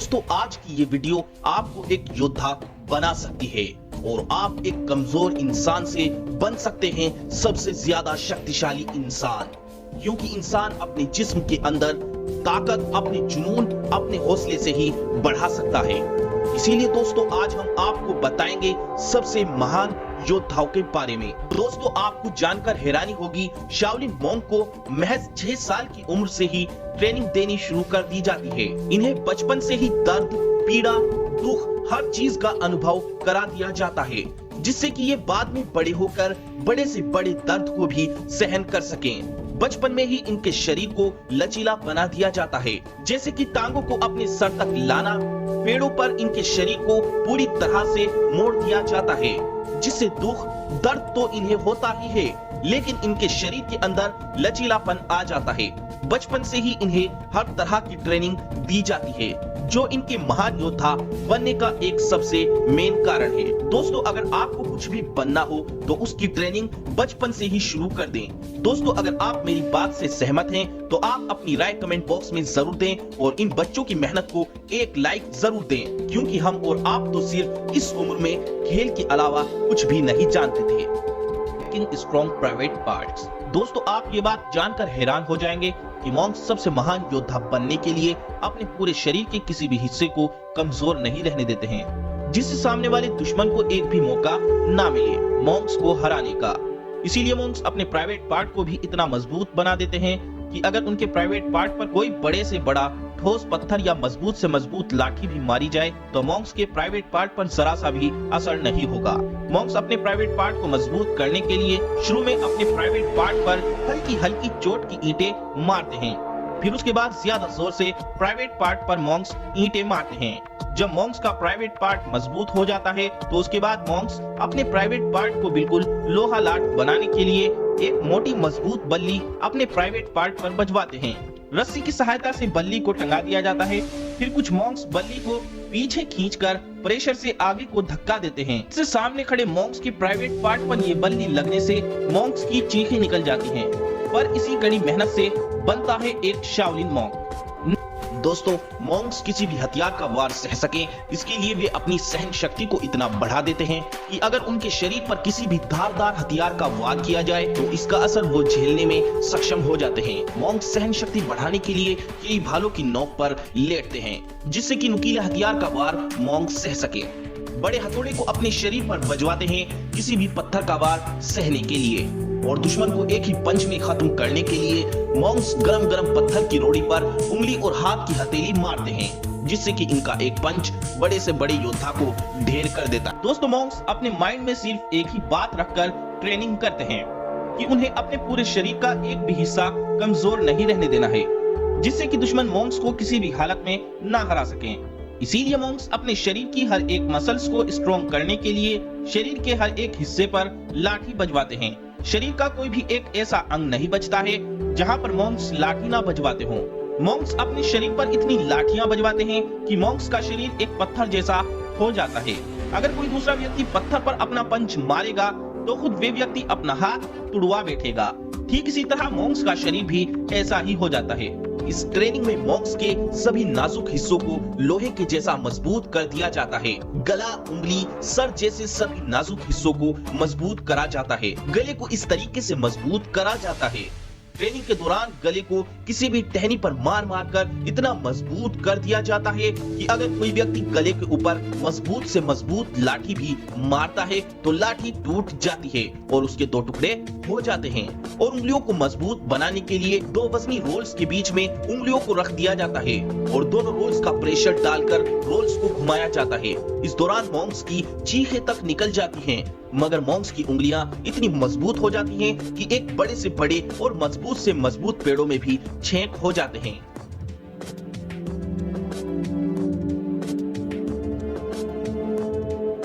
दोस्तों आज की ये वीडियो आपको एक योद्धा बना सकती है और आप एक कमजोर इंसान से बन सकते हैं सबसे ज्यादा शक्तिशाली इंसान, क्योंकि इंसान अपने जिस्म के अंदर ताकत अपने जुनून अपने हौसले से ही बढ़ा सकता है। इसीलिए दोस्तों आज हम आपको बताएंगे सबसे महान योद्धाओं के बारे में। दोस्तों आपको जानकर हैरानी होगी, शाओलिन मोंक को महज 6 साल की उम्र से ही ट्रेनिंग देनी शुरू कर दी जाती है। इन्हें बचपन से ही दर्द, पीड़ा, दुख हर चीज का अनुभव करा दिया जाता है, जिससे कि ये बाद में बड़े होकर बड़े से बड़े दर्द को भी सहन कर सकें। बचपन में ही इनके शरीर को लचीला बना दिया जाता है, जैसे कि टांगों को अपने सर तक लाना, पेड़ों पर इनके शरीर को पूरी तरह से मोड़ दिया जाता है, जिससे दुख दर्द तो इन्हें होता ही है, लेकिन इनके शरीर के अंदर लचीलापन आ जाता है। बचपन से ही इन्हें हर तरह की ट्रेनिंग दी जाती है, जो इनके महान योद्धा बनने का एक सबसे मेन कारण है। दोस्तों अगर आपको कुछ भी बनना हो तो उसकी ट्रेनिंग बचपन से ही शुरू कर दें। दोस्तों अगर आप मेरी बात से सहमत हैं तो आप अपनी राय कमेंट बॉक्स में जरूर दें और इन बच्चों की मेहनत को एक लाइक जरूर दें, क्योंकि हम और आप तो सिर्फ इस उम्र में खेल के अलावा कुछ भी नहीं जानते थे। Strong private parts. दोस्तों आप ये बात जानकर हैरान हो जाएंगे कि मोंक सबसे महान योद्धा बनने के लिए अपने पूरे शरीर के किसी भी हिस्से को कमजोर नहीं रहने देते हैं, जिससे सामने वाले दुश्मन को एक भी मौका ना मिले मोंक्स को हराने का। इसीलिए मोंक्स अपने प्राइवेट पार्ट को भी इतना मजबूत बना देते हैं कि अगर उनके प्राइवेट पार्ट पर कोई बड़े से बड़ा ठोस पत्थर या मजबूत से मजबूत लाठी भी मारी जाए तो मोंक्स के प्राइवेट पार्ट पर जरा सा भी असर नहीं होगा। मोंक्स अपने प्राइवेट पार्ट को मजबूत करने के लिए शुरू में अपने प्राइवेट पार्ट पर हल्की हल्की चोट की ईंटें मारते हैं, फिर उसके बाद ज्यादा जोर से प्राइवेट पार्ट पर मोंक्स ईंटें मारते हैं। जब मोंक्स का प्राइवेट पार्ट मजबूत हो जाता है तो उसके बाद मोंक्स अपने प्राइवेट पार्ट को बिल्कुल लोहा लाट बनाने के लिए एक मोटी मजबूत बल्ली अपने प्राइवेट पार्ट पर बजवाते हैं। रस्सी की सहायता से बल्ली को टंगा दिया जाता है, फिर कुछ मोंक्स बल्ली को पीछे खींचकर प्रेशर से आगे को धक्का देते हैं। इससे सामने खड़े मोंक्स के प्राइवेट पार्ट पर ये बल्ली लगने से मोंक्स की चीखें निकल जाती हैं, पर इसी कड़ी मेहनत से बनता है एक शाओलिन मोंक। दोस्तों मोंक्स किसी भी हथियार का वार सह सके, इसके लिए वे अपनी सहन शक्ति को इतना बढ़ा देते हैं कि अगर उनके शरीर पर किसी भी धारदार हथियार का वार किया जाए तो इसका असर वो झेलने में सक्षम हो जाते हैं। मोंक्स सहन शक्ति बढ़ाने के लिए कई भालों की नोक पर लेटते हैं, जिससे कि नुकीले हथियार का वार मोंक्स सह सके। बड़े हथौड़े को अपने शरीर पर बजवाते हैं किसी भी पत्थर का वार सहने के लिए, और दुश्मन को एक ही पंच में खत्म करने के लिए मोंक्स गरम गरम पत्थर की रोड़ी पर उंगली और हाथ की हथेली मारते हैं, जिससे कि इनका एक पंच बड़े से बड़े योद्धा को ढेर कर देता है। दोस्तों मोंक्स अपने माइंड में सिर्फ एक ही बात रखकर ट्रेनिंग करते हैं कि उन्हें अपने पूरे शरीर का एक भी हिस्सा कमजोर नहीं रहने देना है, जिससे कि दुश्मन मोंक्स को किसी भी हालत में ना हरा सकें। इसीलिए मोंक्स अपने शरीर की हर एक मसल्स को स्ट्रॉन्ग करने के लिए शरीर के हर एक हिस्से पर लाठी बजवाते हैं। शरीर का कोई भी एक ऐसा अंग नहीं बचता है जहां पर मोंक्स लाठी ना बजवाते हों। मोंक्स अपने शरीर पर इतनी लाठियां बजवाते हैं कि मोंक्स का शरीर एक पत्थर जैसा हो जाता है। अगर कोई दूसरा व्यक्ति पत्थर पर अपना पंच मारेगा तो खुद वे व्यक्ति अपना हाथ तुड़वा बैठेगा। ठीक इसी तरह मोंक्स का शरीर भी ऐसा ही हो जाता है। इस ट्रेनिंग में मोंक्स के सभी नाजुक हिस्सों को लोहे के जैसा मजबूत कर दिया जाता है। गला, उंगली, सर जैसे सभी नाजुक हिस्सों को मजबूत करा जाता है। गले को इस तरीके से मजबूत करा जाता है। ट्रेनिंग के दौरान गले को किसी भी टहनी पर मार मार कर इतना मजबूत कर दिया जाता है कि अगर कोई व्यक्ति गले के ऊपर मजबूत से मजबूत लाठी भी मारता है तो लाठी टूट जाती है और उसके 2 टुकड़े हो जाते हैं। और उंगलियों को मजबूत बनाने के लिए 2 वजनी रोल्स के बीच में उंगलियों को रख दिया जाता है और दोनों रोल्स का प्रेशर डालकर रोल्स को घुमाया जाता है। इस दौरान मोंक्स की चीखें तक निकल जाती हैं, मगर मोंक्स की उंगलियां इतनी मजबूत हो जाती हैं कि एक बड़े से बड़े और मजबूत से मजबूत पेड़ों में भी छेद हो जाते हैं।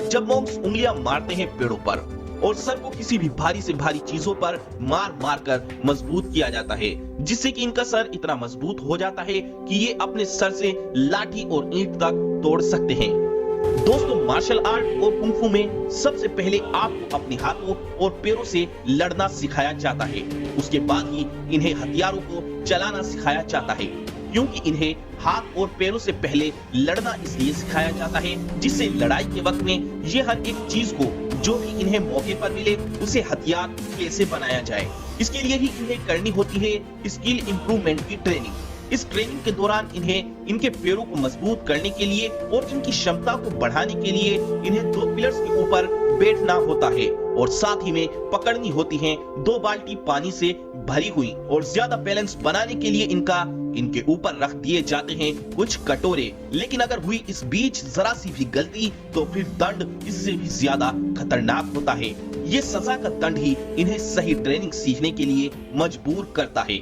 जब मोंक्स उंगलियां मारते हैं पेड़ों पर और सर को किसी भी भारी से भारी चीजों पर मार मार कर मजबूत किया जाता है, जिससे कि इनका सर इतना मजबूत हो जाता है कि ये अपने सर से लाठी और ईंट तक तोड़ सकते हैं। दोस्तों मार्शल आर्ट और कुंफू में सबसे पहले आपको अपने हाथों और पैरों से लड़ना सिखाया जाता है, उसके बाद ही इन्हें हथियारों को चलाना सिखाया जाता है। क्योंकि इन्हें हाथ और पैरों से पहले लड़ना इसलिए सिखाया जाता है जिससे लड़ाई के वक्त में ये हर एक चीज को जो भी इन्हें मौके पर मिले उसे हथियार कैसे बनाया जाए, इसके लिए ही इन्हें करनी होती है स्किल इंप्रूवमेंट की ट्रेनिंग। इस ट्रेनिंग के दौरान इन्हें इनके पैरों को मजबूत करने के लिए और इनकी क्षमता को बढ़ाने के लिए इन्हें 2 पिलर्स के ऊपर बैठना होता है और साथ ही में पकड़नी होती हैं 2 बाल्टी पानी से भरी हुई, और ज्यादा बैलेंस बनाने के लिए इनके ऊपर रख दिए जाते हैं कुछ कटोरे। लेकिन अगर हुई इस बीच जरा सी भी गलती तो फिर दंड इससे भी ज्यादा खतरनाक होता है। ये सजा का दंड ही इन्हें सही ट्रेनिंग सीखने के लिए मजबूर करता है।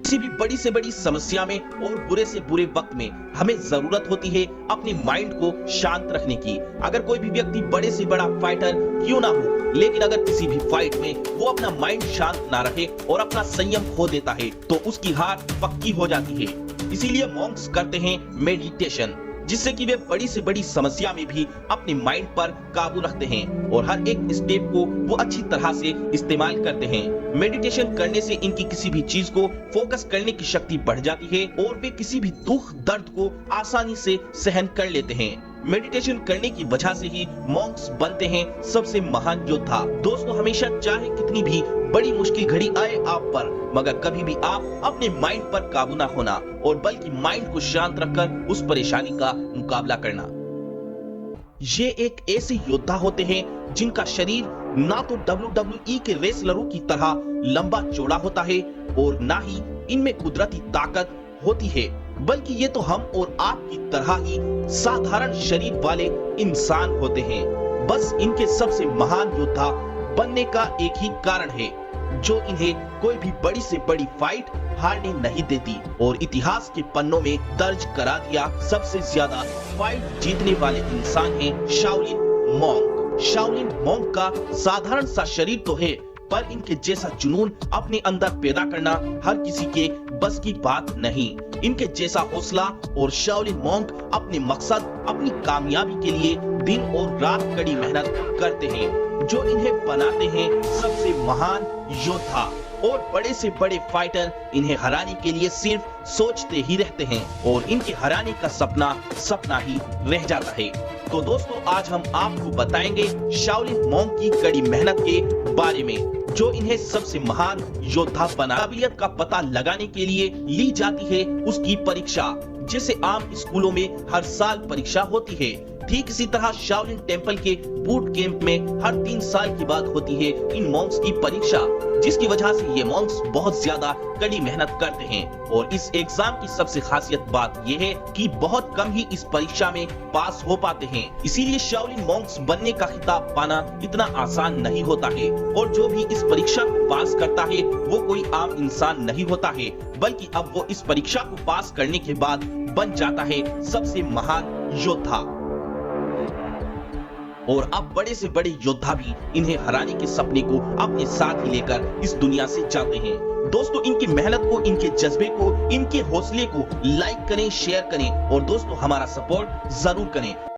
किसी भी बड़ी से बड़ी समस्या में और बुरे से बुरे वक्त में हमें जरूरत होती है अपने माइंड को शांत रखने की। अगर कोई भी व्यक्ति बड़े से बड़ा फाइटर क्यों ना हो, लेकिन अगर किसी भी फाइट में वो अपना माइंड शांत ना रखे और अपना संयम खो देता है तो उसकी हार पक्की हो जाती है। इसीलिए मॉन्क्स करते हैं मेडिटेशन, जिससे कि वे बड़ी से बड़ी समस्या में भी अपने माइंड पर काबू रखते हैं और हर एक स्टेप को वो अच्छी तरह से इस्तेमाल करते हैं। मेडिटेशन करने से इनकी किसी भी चीज को फोकस करने की शक्ति बढ़ जाती है और वे किसी भी दुख दर्द को आसानी से सहन कर लेते हैं। मेडिटेशन करने की वजह से ही मॉन्क्स बनते हैं सबसे महान योद्धा। दोस्तों, हमेशा चाहे कितनी भी बड़ी मुश्किल घड़ी आए आप पर, मगर कभी भी आप अपने माइंड पर काबू ना होना और बल्कि माइंड को शांत रखकर उस परेशानी का मुकाबला करना। ये एक ऐसे योद्धा होते हैं जिनका शरीर ना तो WWE के रेसलरों की तरह लंबा चौड़ा होता है और ना ही इनमें कुदरती ताकत होती है, बल्कि ये तो हम और आप की तरह ही साधारण शरीर वाले इंसान होते हैं। बस इनके सबसे महान योद्धा बनने का एक ही कारण है जो इन्हें कोई भी बड़ी से बड़ी फाइट हारने नहीं देती और इतिहास के पन्नों में दर्ज करा दिया सबसे ज्यादा फाइट जीतने वाले इंसान हैं शाओलिन मॉन्क। शाओलिन मॉन्क का साधारण सा शरीर तो है, पर इनके जैसा जुनून अपने अंदर पैदा करना हर किसी के बस की बात नहीं। इनके जैसा हौसला और शाओलिन मॉन्क अपने मकसद, अपनी कामयाबी के लिए दिन और रात कड़ी मेहनत करते हैं, जो इन्हें बनाते हैं सबसे महान योद्धा। और बड़े से बड़े फाइटर इन्हें हराने के लिए सिर्फ सोचते ही रहते हैं और इनके हराने का सपना ही रह जाता है। तो दोस्तों, आज हम आपको बताएंगे शाओलिन मॉन्क की कड़ी मेहनत के बारे में, जो इन्हें सबसे महान योद्धा बना। काबिलियत का पता लगाने के लिए ली जाती है उसकी परीक्षा, जैसे आम स्कूलों में हर साल परीक्षा होती है। ठीक इसी तरह शाओलिन टेम्पल के बूट कैंप में हर 3 साल के बाद होती है इन मॉन्क्स की परीक्षा, जिसकी वजह से ये मॉन्क्स बहुत ज्यादा कड़ी मेहनत करते हैं। और इस एग्जाम की सबसे खासियत बात यह है कि बहुत कम ही इस परीक्षा में पास हो पाते हैं। इसीलिए शाओलिन मॉन्क्स बनने का खिताब पाना इतना आसान नहीं होता है। और जो भी इस परीक्षा को पास करता है वो कोई आम इंसान नहीं होता है, बल्कि अब वो इस परीक्षा को पास करने के बाद बन जाता है सबसे महान योद्धा। और अब बड़े से बड़े योद्धा भी इन्हें हराने के सपने को अपने साथ ही लेकर इस दुनिया से जाते हैं। दोस्तों, इनकी मेहनत को, इनके जज्बे को, इनके हौसले को लाइक करें, शेयर करें और दोस्तों हमारा सपोर्ट जरूर करें।